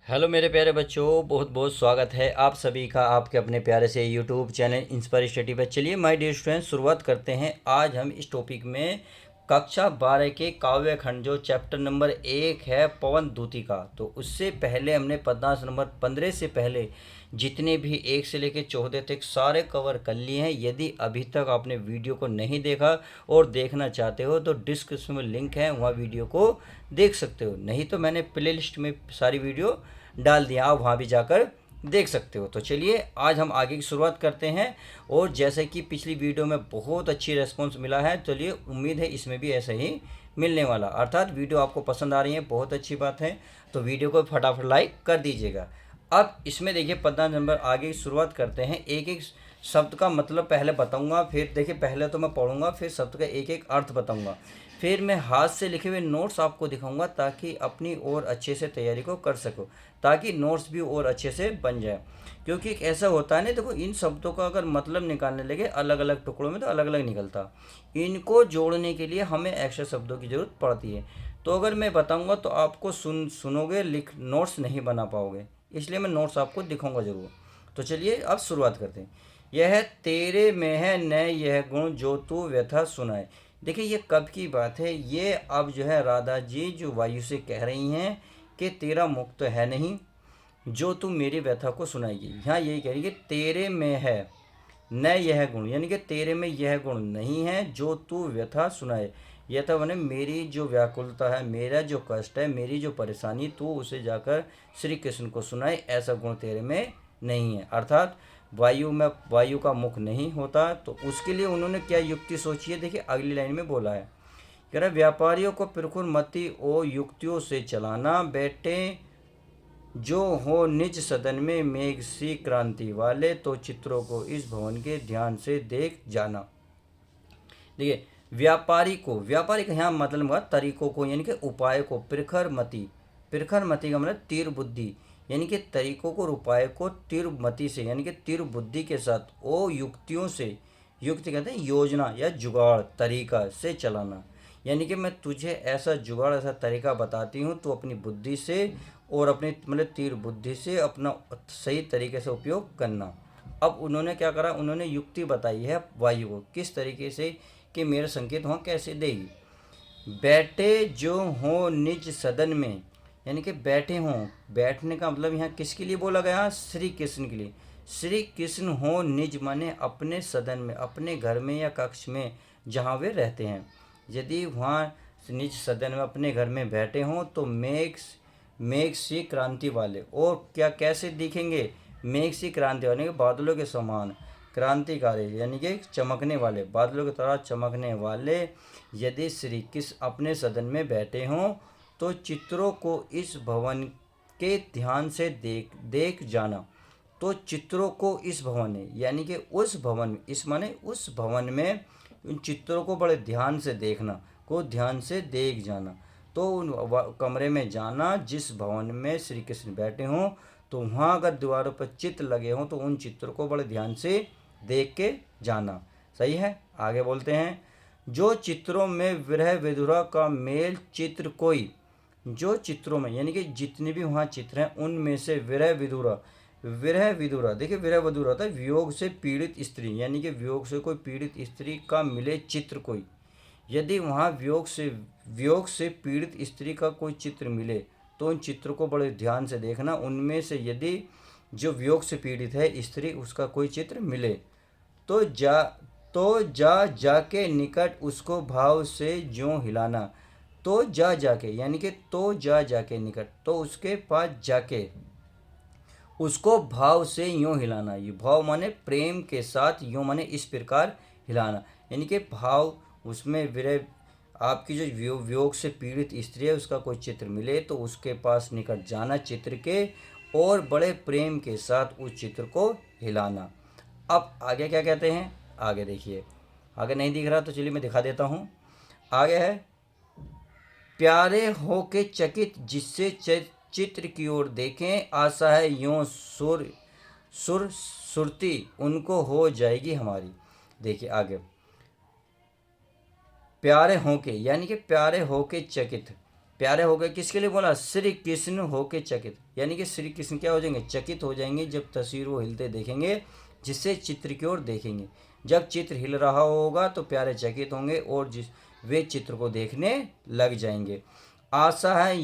Hello मेरे प्यारे बच्चों, बहुत बहुत स्वागत है आप सभी का आपके अपने प्यारे से यूट्यूब चैनल इंस्पायर स्टडी पर। चलिए माय डियर स्टूडेंट्स, शुरुआत करते हैं। आज हम इस टॉपिक में कक्षा 12 के काव्य खंड जो चैप्टर नंबर 1 है पवन दूती का। तो उससे पहले हमने पद्मास नंबर 15 से पहले जितने भी 1 से लेकर 14 तक सारे कवर कर लिए हैं। यदि अभी तक आपने वीडियो को नहीं देखा और देखना चाहते हो तो डिस्क्रिप्शन में लिंक है, वहाँ वीडियो को देख सकते हो। नहीं तो मैंने प्ले लिस्ट में सारी वीडियो डाल दिया, आप वहाँ भी जाकर देख सकते हो। तो चलिए आज हम आगे की शुरुआत करते हैं। और जैसे कि पिछली वीडियो में बहुत अच्छी रेस्पॉन्स मिला है, चलिए उम्मीद है इसमें भी ऐसा ही मिलने वाला। अर्थात वीडियो आपको पसंद आ रही है, बहुत अच्छी बात है। तो वीडियो को फटाफट लाइक कर दीजिएगा। अब इसमें देखिए 15 नंबर आगे की शुरुआत करते हैं। एक एक शब्द का मतलब पहले बताऊंगा, फिर देखिए पहले तो मैं पढ़ूंगा, फिर शब्द का एक एक अर्थ बताऊंगा, फिर मैं हाथ से लिखे हुए नोट्स आपको दिखाऊंगा ताकि अपनी और अच्छे से तैयारी को कर सको, ताकि नोट्स भी और अच्छे से बन जाए। क्योंकि एक ऐसा होता है ना, देखो इन शब्दों का अगर मतलब निकालने लगे अलग अलग टुकड़ों में तो अलग अलग निकलता। इनको जोड़ने के लिए हमें एक्स्ट्रा शब्दों की ज़रूरत पड़ती है। तो अगर मैं बताऊंगा तो आपको सुनोगे, लिख नोट्स नहीं बना पाओगे, इसलिए मैं नोट्स आपको दिखाऊंगा ज़रूर। तो चलिए अब शुरुआत करते हैं। यह तेरे में है न यह गुण जो तू व्यथा सुनाए। देखिए ये कब की बात है, ये अब जो है राधा जी जो वायु से कह रही हैं कि तेरा मुख तो है नहीं जो तू मेरी व्यथा को सुनाएगी। यहाँ यही कह रही है कि तेरे में है न यह गुण, यानी कि तेरे में यह गुण नहीं है जो तू व्यथा सुनाए। यथा मैंने मेरी जो व्याकुलता है, मेरा जो कष्ट है, मेरी जो परेशानी, तू उसे जाकर श्री कृष्ण को सुनाए, ऐसा गुण तेरे में नहीं है। अर्थात वायु का मुख नहीं होता। तो उसके लिए उन्होंने क्या युक्ति सोची है, देखिए अगली लाइन में बोला है, कह रहा व्यापारियों को प्रखुर मति ओ युक्तियों से चलाना, बैठे जो हो निज सदन में मेघ सी क्रांति वाले, तो चित्रों को इस भवन के ध्यान से देख जाना। देखिए व्यापारी का यहाँ मतलब हुआ तरीकों को, यानी कि उपाय को। प्रखर मति का मतलब तीर बुद्धि, यानी कि तरीकों को, उपाय को तीर मति से, यानी कि तीर बुद्धि के साथ, ओ युक्तियों से, युक्ति कहते हैं योजना या जुगाड़ तरीका से चलाना। यानी कि मैं तुझे ऐसा जुगाड़, ऐसा तरीका बताती हूँ, तो अपनी बुद्धि से और अपनी मतलब तीर बुद्धि से अपना सही तरीके से उपयोग करना। अब उन्होंने क्या करा, उन्होंने युक्ति बताई है वायु को किस तरीके से कि मेरा संकेत वहाँ कैसे देगी। बैठे जो हो निज सदन में, यानी कि बैठे हों, बैठने का मतलब यहाँ किसके लिए बोला गया, श्री कृष्ण के लिए। श्री कृष्ण हो निज माने अपने सदन में, अपने घर में या कक्ष में जहाँ वे रहते हैं। यदि वहाँ निज सदन में अपने घर में बैठे हों तो मेघ सी क्रांति वाले, और क्या कैसे दिखेंगे, मेघ सी क्रांति वाले, बादलों के समान, क्रांतिकारी यानी कि चमकने वाले, बादलों की तरह चमकने वाले। यदि श्री कृष्ण अपने सदन में बैठे हों तो चित्रों को इस भवन के ध्यान से देख जाना। तो चित्रों को इस भवन में, यानी कि उस भवन में, इस माने उस भवन में उन चित्रों को बड़े ध्यान से देखना, को ध्यान से देख जाना। तो उन कमरे में जाना जिस भवन में श्री कृष्ण बैठे हों, तो वहाँ अगर दीवारों पर चित्र लगे हों तो उन चित्रों को बड़े ध्यान से देख के जाना। सही है, आगे बोलते हैं। जो चित्रों में विरह विधुरा का मेल चित्र कोई, जो चित्रों में, यानी कि जितने भी वहाँ चित्र हैं उनमें से विरह विधुरा, देखिए विरह विधुरा होता है वियोग से पीड़ित स्त्री, यानी कि वियोग से कोई पीड़ित स्त्री का मिले चित्र कोई। यदि वहाँ वियोग से पीड़ित स्त्री का कोई चित्र मिले तो उन चित्रों को बड़े ध्यान से देखना। उनमें से यदि जो वियोग से पीड़ित है स्त्री, उसका कोई चित्र मिले तो जा जाके निकट उसको भाव से ज्यों हिलाना। तो जा जाके, यानी कि तो जा जाके निकट, तो उसके पास जाके उसको भाव से यूं हिलाना। ये भाव माने प्रेम के साथ, यूं माने इस प्रकार हिलाना, यानी कि भाव उसमें विरह, आपकी जो वियोग से पीड़ित स्त्री है उसका कोई चित्र मिले तो उसके पास निकट जाना चित्र के, और बड़े प्रेम के साथ उस चित्र को हिलाना। अब आगे क्या कहते हैं, आगे देखिए। आगे नहीं दिख रहा तो चलिए मैं दिखा देता हूँ। आगे है, प्यारे हो के चकित जिससे चित्र की ओर देखें, आशा है यूं सुरती उनको हो जाएगी हमारी। देखिए आगे, प्यारे हो के, यानी कि प्यारे हो के चकित, प्यारे हो गए, किसके लिए बोला? श्री कृष्ण होके चकित, यानी कि श्री कृष्ण क्या हो जाएंगे? चकित हो जाएंगे जब तस्वीर वो हिलते देखेंगे, जिससे चित्र की ओर देखेंगे। जब चित्र हिल रहा होगा तो प्यारे चकित होंगे और जिस वे चित्र को देखने लग जाएंगे। आशा है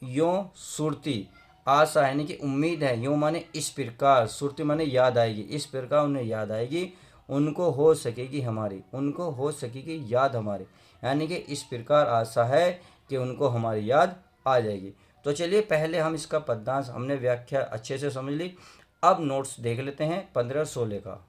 यो सुरती, आशा है यानी कि उम्मीद है, यो माने इस प्रकार, सुरती माने याद आएगी, इस प्रकार उन्हें याद आएगी, उनको हो सकेगी हमारी, उनको हो सकेगी याद हमारी, यानी कि इस प्रकार आशा है कि उनको हमारी याद आ जाएगी। तो चलिए पहले हम इसका पद्यांश, हमने व्याख्या अच्छे से समझ ली, अब नोट्स देख लेते हैं 15 और 16 का।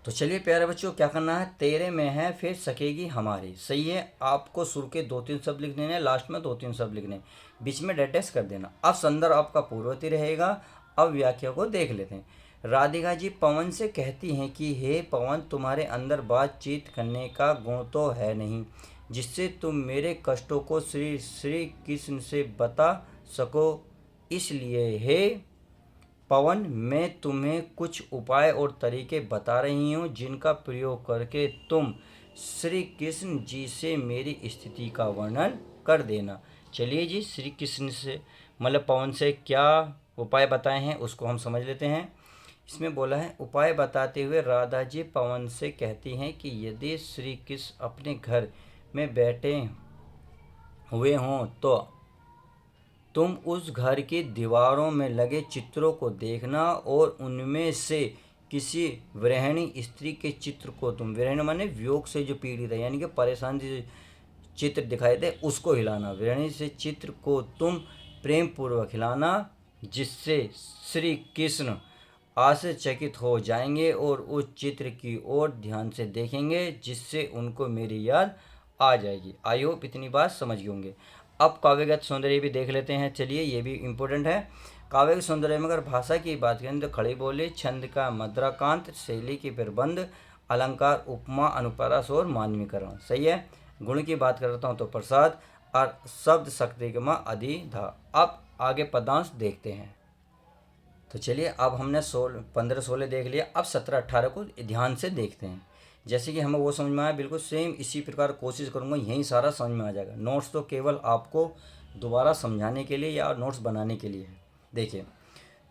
तो चलिए प्यारे बच्चों, क्या करना है? तेरे में है फिर सकेगी हमारी, सही है। आपको शुरू के 2-3 शब्द लिखने हैं, लास्ट में 2-3 शब्द लिखने हैं, बीच में डेड डैश कर देना। अब संदर्भ आपका पूर्ववर्ती रहेगा। अब व्याख्या को देख लेते हैं। राधिका जी पवन से कहती हैं कि हे पवन, तुम्हारे अंदर बातचीत करने का गुण तो है नहीं, जिससे तुम मेरे कष्टों को श्री श्री कृष्ण से बता सको। इसलिए हे पवन, मैं तुम्हें कुछ उपाय और तरीके बता रही हूँ, जिनका प्रयोग करके तुम श्री कृष्ण जी से मेरी स्थिति का वर्णन कर देना। चलिए जी, श्री कृष्ण से मतलब पवन से क्या उपाय बताए हैं उसको हम समझ लेते हैं। इसमें बोला है, उपाय बताते हुए राधा जी पवन से कहती हैं कि यदि श्री कृष्ण अपने घर में बैठे हुए हों तो तुम उस घर की दीवारों में लगे चित्रों को देखना और उनमें से किसी गृहिणी स्त्री के चित्र को तुम, गृहिणी माने वियोग से जो पीड़ित है, यानी कि परेशान जो चित्र दिखाई दे उसको हिलाना, गृहिणी से चित्र को तुम प्रेम पूर्वक हिलाना, जिससे श्री कृष्ण आश्चर्यचकित हो जाएंगे और उस चित्र की ओर ध्यान से देखेंगे, जिससे उनको मेरी याद आ जाएगी। आई होप इतनी बात समझ गए होंगे। अब काव्यगत सौंदर्य भी देख लेते हैं, चलिए ये भी इम्पोर्टेंट है। काव्य के सौंदर्य में अगर भाषा की बात करें तो खड़ी बोली, छंद का मद्राकांत, शैली की प्रबंध, अलंकार, उपमा, अनुप्रास और मानवीकरण, सही है। गुण की बात करता हूँ तो प्रसाद और शब्द शक्ति अधिधा। अब आगे पदांश देखते हैं। तो चलिए अब हमने 15-16 देख लिया, अब 17-18 को ध्यान से देखते हैं। जैसे कि हमें वो समझ में आया, बिल्कुल सेम इसी प्रकार कोशिश करूँगा, यही सारा समझ में आ जाएगा। नोट्स तो केवल आपको दोबारा समझाने के लिए या नोट्स बनाने के लिए है। देखिए,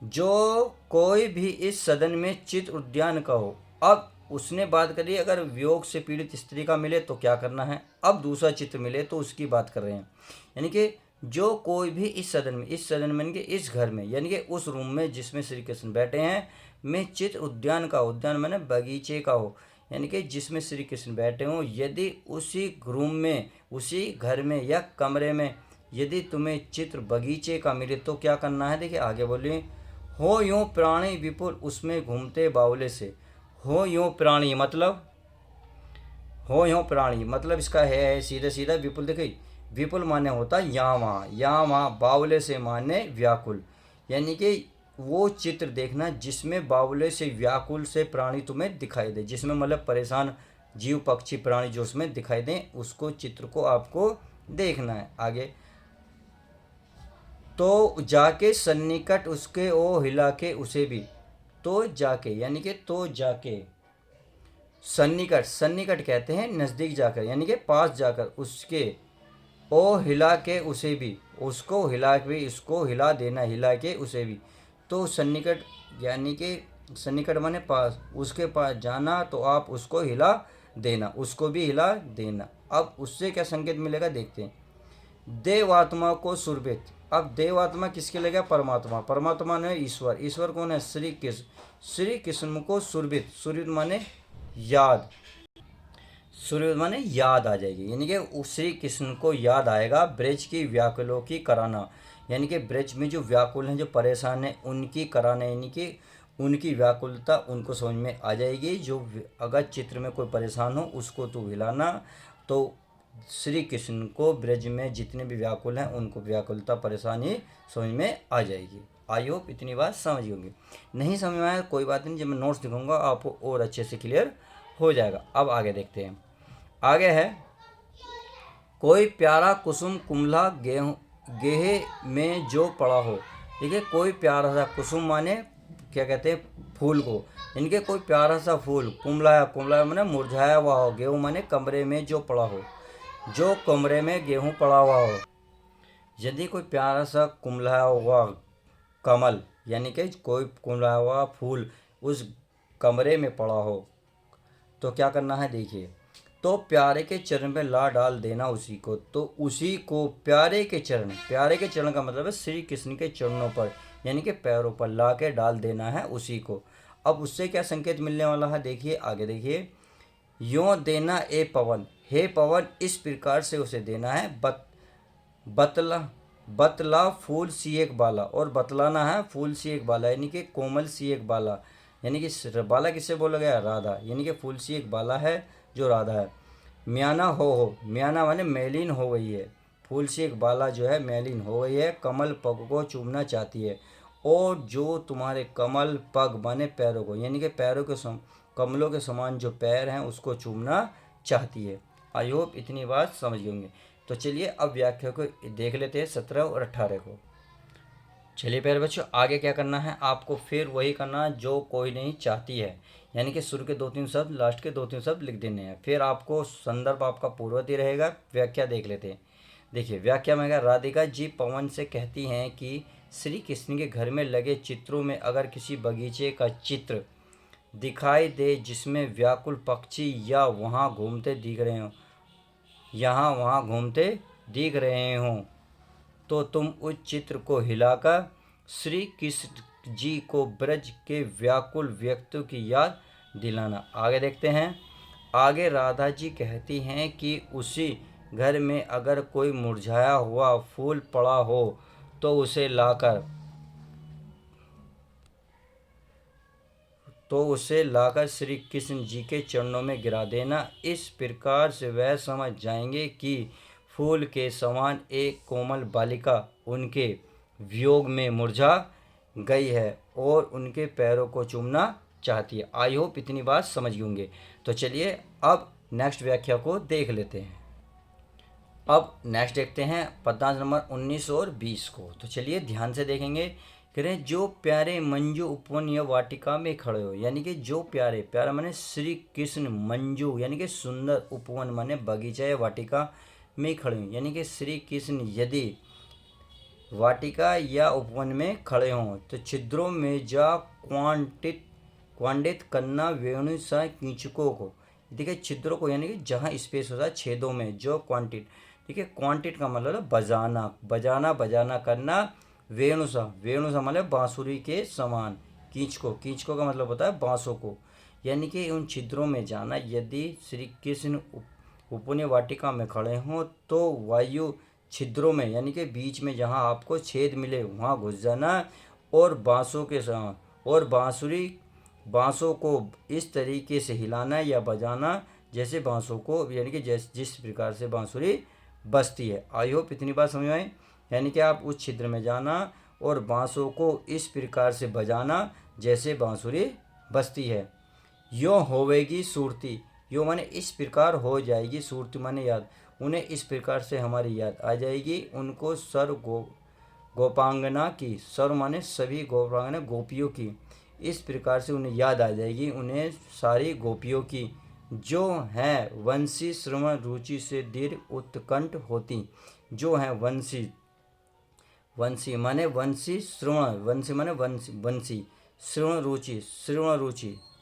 जो कोई भी इस सदन में चित्र उद्यान का हो, अब उसने बात करी अगर वियोग से पीड़ित स्त्री का मिले तो क्या करना है, अब दूसरा चित्र मिले तो उसकी बात कर रहे हैं। यानी कि जो कोई भी इस सदन में यानी कि इस घर में, यानी कि उस रूम में जिसमें श्री कृष्ण बैठे हैं, में चित्र उद्यान का, उद्यान माने बगीचे का हो, यानी कि जिसमें श्री कृष्ण बैठे हों, यदि उसी रूम में, उसी घर में या कमरे में यदि तुम्हें चित्र बगीचे का मिले तो क्या करना है। देखिए आगे बोलिए, हो यूँ प्राणी विपुल उसमें घूमते बावले से। हो यूँ प्राणी मतलब, हो यूँ प्राणी मतलब इसका है सीधा सीधा विपुल। देखिए विपुल माने होता यहाँ वहाँ, यहाँ वहाँ, बावले से माने व्याकुल, यानी कि वो चित्र देखना जिसमें बावले से, व्याकुल से प्राणी तुम्हें दिखाई दे, जिसमें मतलब परेशान जीव पक्षी प्राणी जो उसमें दिखाई दें, उसको चित्र को आपको देखना है। आगे, तो जाके सन्निकट उसके ओ हिला के उसे भी, तो जाके यानी कि तो जाके, सन्निकट, सन्निकट कहते हैं नज़दीक जाकर, यानी कि पास जाकर, उसके ओ हिला के उसे भी, उसको हिला के, इसको हिला देना, हिला के उसे भी। तो सन्निकट यानी कि सन्निकट माने पास, उसके पास जाना तो आप उसको हिला देना, उसको भी हिला देना। अब उससे क्या संकेत मिलेगा देखते हैं। देवात्मा को सुरभित, अब देवात्मा किसके लगेगा? परमात्मा, परमात्मा ने ईश्वर, ईश्वर कौन है? श्री कृष्ण, श्री कृष्ण को सुरभित, सुरभित माने याद, सूर्य माने याद आ जाएगी, यानी कि श्री कृष्ण को याद आएगा। ब्रज की व्याकुलों की कराना, यानी कि ब्रज में जो व्याकुल हैं, जो परेशान हैं, उनकी कराना, यानी कि उनकी व्याकुलता उनको समझ में आ जाएगी। जो अगर चित्र में कोई परेशान हो उसको तू हिलाना, तो श्री कृष्ण को ब्रज में जितने भी व्याकुल हैं उनको व्याकुलता परेशानी समझ में आ जाएगी। आई होप इतनी बात समझ होगी। नहीं समझ में आया कोई बात नहीं, जब मैं नोट्स दिखाऊंगा आपको और अच्छे से क्लियर हो जाएगा। अब आगे देखते हैं। आगे है, कोई प्यारा कुसुम कुमला गेहे में जो पड़ा हो। ठीक है, कोई प्यारा सा, कुसुम माने क्या कहते हैं? फूल को, इनके कोई प्यारा सा फूल, कुमला, कुमला माने मुरझाया हुआ हो, गेहूँ माने कमरे में जो पड़ा हो। जो कमरे में गेहूं पड़ा हुआ हो। यदि कोई प्यारा सा कुम्हलाया हुआ कमल यानी कि कोई कुम्हलाया हुआ फूल उस कमरे में पड़ा हो तो क्या करना है देखिए। तो प्यारे के चरण पे ला डाल देना उसी को। तो उसी को प्यारे के चरण का मतलब है श्री कृष्ण के चरणों पर यानी कि पैरों पर ला के डाल देना है उसी को। अब उससे क्या संकेत मिलने वाला है देखिए, आगे देखिए। यों देना ए पवन, हे पवन इस प्रकार से उसे देना है। बतला बतला फूल सी एक बाला, और बतलाना है फूल सी एक बाला यानी कि कोमल सी एक बाला, यानी कि बाला किससे बोला गया, राधा, यानी कि फूल सी एक बाला है जो राधा है। म्याना हो, म्याना माने मैलिन हो गई है, फूल सी एक बाला जो है मैलिन हो गई है, कमल पग को चूमना चाहती है। और जो तुम्हारे कमल पग माने पैरों को, यानी कि पैरों के कमलों के समान जो पैर हैं उसको चूमना चाहती है। आई होप इतनी बात समझ गए होंगे। तो चलिए अब व्याख्या को देख लेते हैं 17 और 18 को। चलिए प्यारे बच्चों, आगे क्या करना है आपको, फिर वही करना जो कोई नहीं चाहती है, यानी कि शुरू के 2-3 शब्द लास्ट के 2-3 शब्द लिख देने हैं। फिर आपको संदर्भ आपका पूर्ववर्ती रहेगा। व्याख्या देख लेते हैं। देखिए व्याख्या में राधिका जी पवन से कहती हैं कि श्री कृष्ण के घर में लगे चित्रों में अगर किसी बगीचे का चित्र दिखाई दे जिसमें व्याकुल पक्षी या वहाँ घूमते दिख रहे हों, यहाँ वहाँ घूमते दिख रहे हों, तो तुम उस चित्र को हिलाकर श्री कृष्ण जी को ब्रज के व्याकुल व्यक्तियों की याद दिलाना। आगे देखते हैं। आगे राधा जी कहती हैं कि उसी घर में अगर कोई मुरझाया हुआ फूल पड़ा हो तो उसे लाकर श्री कृष्ण जी के चरणों में गिरा देना। इस प्रकार से वह समझ जाएंगे कि फूल के समान एक कोमल बालिका उनके वियोग में मुरझा गई है और उनके पैरों को चूमना चाहती है। आई होप इतनी बात समझ होंगे। तो चलिए अब नेक्स्ट व्याख्या को देख लेते हैं। अब नेक्स्ट देखते हैं पद्यांश नंबर 19 और 20 को। तो चलिए ध्यान से देखेंगे। कह रहे हैं जो प्यारे मंजू उपवन या वाटिका में खड़े हो, यानी कि जो प्यारे, प्यारा माने श्री कृष्ण, मंजू यानी कि सुंदर, उपवन माने बगीचा या वाटिका में खड़े हो, यानी कि श्री कृष्ण यदि वाटिका या उपवन में खड़े हों तो छिद्रों में जा क्वांडित करना वेणु सा कीचकों को। देखिए छिद्रों को यानी कि जहाँ स्पेस होता है छेदों में जो क्वांटिट, देखिए क्वांटिट का मतलब है बजाना, बजाना करना। वेणु सा मतलब बांसुरी के समान। कीचको का मतलब होता है बांसों को, यानी कि उन छिद्रों में जाना। यदि श्री कृष्ण उपवन वाटिका में खड़े हों तो वायु छिद्रों में यानी कि बीच में जहाँ आपको छेद मिले वहाँ घुस जाना और बांसों को इस तरीके से हिलाना या बजाना जैसे बांसों को, यानी कि जिस प्रकार से बांसुरी बजती है। आई होप इतनी बात समझ में, यानी कि आप उस छिद्र में जाना और बांसों को इस प्रकार से बजाना जैसे बांसुरी बजती है। यो होवेगी सूरती, यो माने इस प्रकार हो जाएगी, सूरती माने याद, उन्हें इस प्रकार से हमारी याद आ जाएगी। उनको गोपांगना की, सर्व माने सभी, गोपांगना गोपियों की, इस प्रकार से उन्हें याद आ जाएगी, उन्हें सारी गोपियों की, जो हैं वंशी श्रवण रुचि से दीर्घ उत्कंठ होती, जो हैं वंशी माने वंशी श्रवण, वंशी माने वंशी, श्रवण रुचि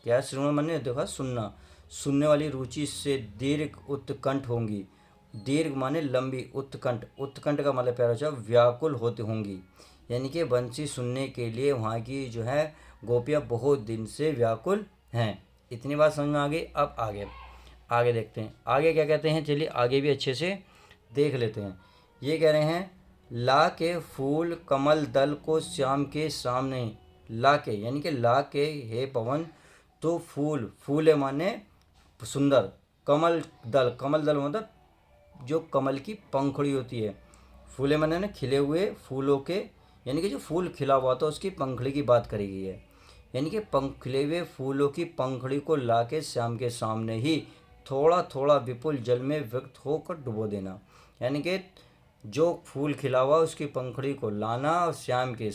क्या, श्रवण माने देखा सुनना, सुनने वाली रुचि से दीर्घ उत्कंठ होंगी। दीर्घ माने लंबी, उत्कंठ का मतलब प्यारा अच्छा व्याकुल होती होंगी, यानी कि बंसी सुनने के लिए वहाँ की जो है गोपियाँ बहुत दिन से व्याकुल हैं। इतनी बात समझ में आ गई। अब आगे देखते हैं आगे क्या कहते हैं। चलिए आगे भी अच्छे से देख लेते हैं। ये कह रहे हैं ला के फूल कमल दल को श्याम के सामने, ला के यानी कि ला के हे पवन, तो फूल माने सुंदर, कमल दल मतलब जो कमल की पंखुड़ी होती है, फूले माने ना खिले हुए फूलों के, यानी कि जो फूल खिला हुआ था उसकी पंखुड़ी की बात करी गई है, यानी कि खिले हुए फूलों की पंखुड़ी को ला के श्याम के सामने ही थोड़ा थोड़ा विपुल जल में व्यक्त होकर डुबो देना, यानी कि जो फूल खिला हुआ उसकी पंखुड़ी को लाना और श्याम के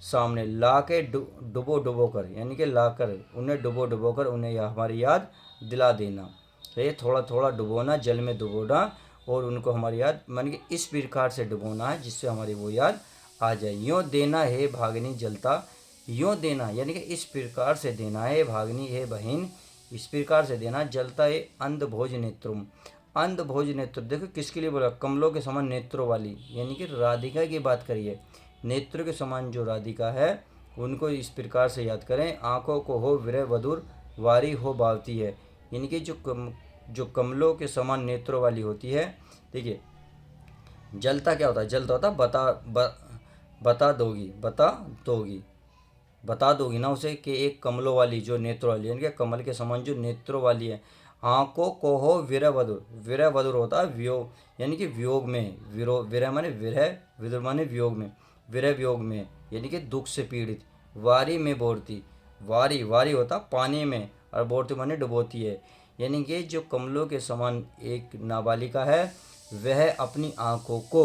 सामने ला के डुबो कर, यानी कि लाकर उन्हें डुबो कर उन्हें हमारी याद दिला देना। तो ये थोड़ा थोड़ा डुबोना, जल में डुबोना और उनको हमारी याद मान के इस प्रकार से डुबोना है जिससे हमारी वो याद आ जाए। यूँ देना है भागनी जलता, यूँ देना यानी कि इस प्रकार से देना है भागनी है बहन, इस प्रकार से देना जलता है अंध भोज नेत्रुम। अंध भोज नेत्र देखो किसके लिए बोला, कमलों के समान नेत्रों वाली, यानी कि राधिका की बात करिए। नेत्र के समान जो राधिका है उनको इस प्रकार से याद करें। आँखों को हो विरह वधुर, वारी हो भावती है, यानी कि जो कमलों के समान नेत्रों वाली होती है। देखिए जलता क्या होता है, जलता होता बता दोगी, बता दोगी ना उसे कि एक कमलों वाली जो नेत्रों वाली यानी कि कमल के समान जो नेत्रों वाली है। आँखों को हो विरह वधुर, विरह वधुर होता है वियोग यानी कि वियोग में, विरह माने विरह, विधुर माने वियोग में, विरह वियोग में यानी कि दुख से पीड़ित। वारी में बोरती, वारी वारी होता पानी में और बोरती माने डुबोती है, यानी कि जो कमलों के समान एक नाबालिका है वह अपनी आँखों को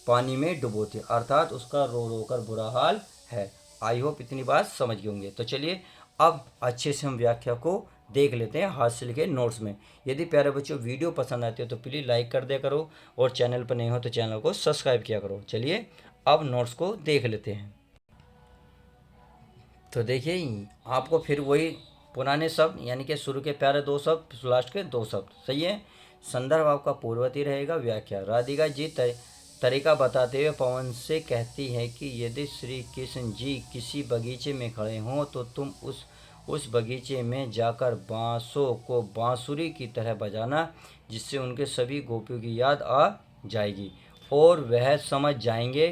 पानी में डुबोती है, अर्थात उसका रो रो कर बुरा हाल है। आई होप इतनी बात समझ गए होंगे। तो चलिए अब अच्छे से हम व्याख्या को देख लेते हैं हाथ से लिखे नोट्स में। यदि प्यारे बच्चों वीडियो पसंद आती हो तो प्लीज़ लाइक कर दिया करो और चैनल पर नहीं हो तो चैनल को सब्सक्राइब किया करो। चलिए अब नोट्स को देख लेते हैं। तो देखिए आपको फिर वही पुराने शब्द यानी कि शुरू के प्यारे दो शब्द, लास्ट के दो शब्द, सही है। संदर्भ आपका पूर्ववर्ती रहेगा। व्याख्या, राधिका जी तरीका बताते हुए पवन से कहती है कि यदि श्री कृष्ण जी किसी बगीचे में खड़े हों तो तुम उस बगीचे में जाकर बांसों को बांसुरी की तरह बजाना, जिससे उनके सभी गोपियों की याद आ जाएगी और वह समझ जाएंगे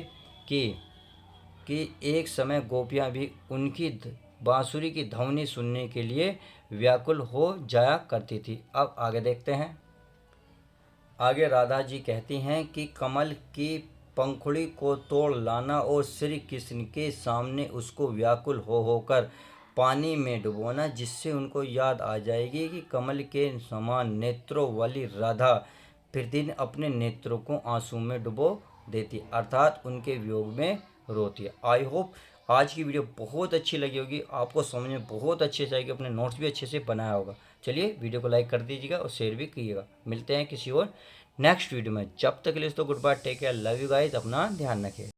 कि एक समय गोपियाँ भी उनकी बांसुरी की ध्वनि सुनने के लिए व्याकुल हो जाया करती थी। अब आगे देखते हैं। आगे राधा जी कहती हैं कि कमल की पंखुड़ी को तोड़ लाना और श्री कृष्ण के सामने उसको व्याकुल हो होकर पानी में डुबोना, जिससे उनको याद आ जाएगी कि कमल के समान नेत्रों वाली राधा प्रतिदिन अपने नेत्रों को आंसू में डुबो देती, अर्थात उनके वियोग में रोती है। आई होप आज की वीडियो बहुत अच्छी लगी होगी, आपको समझ में बहुत अच्छे से आएगी, अपने नोट्स भी अच्छे से बनाया होगा। चलिए वीडियो को लाइक कर दीजिएगा और शेयर भी कीजिएगा। मिलते हैं किसी और नेक्स्ट वीडियो में, जब तक के लिए तो goodbye, take care, love you guys, अपना ध्यान रखें।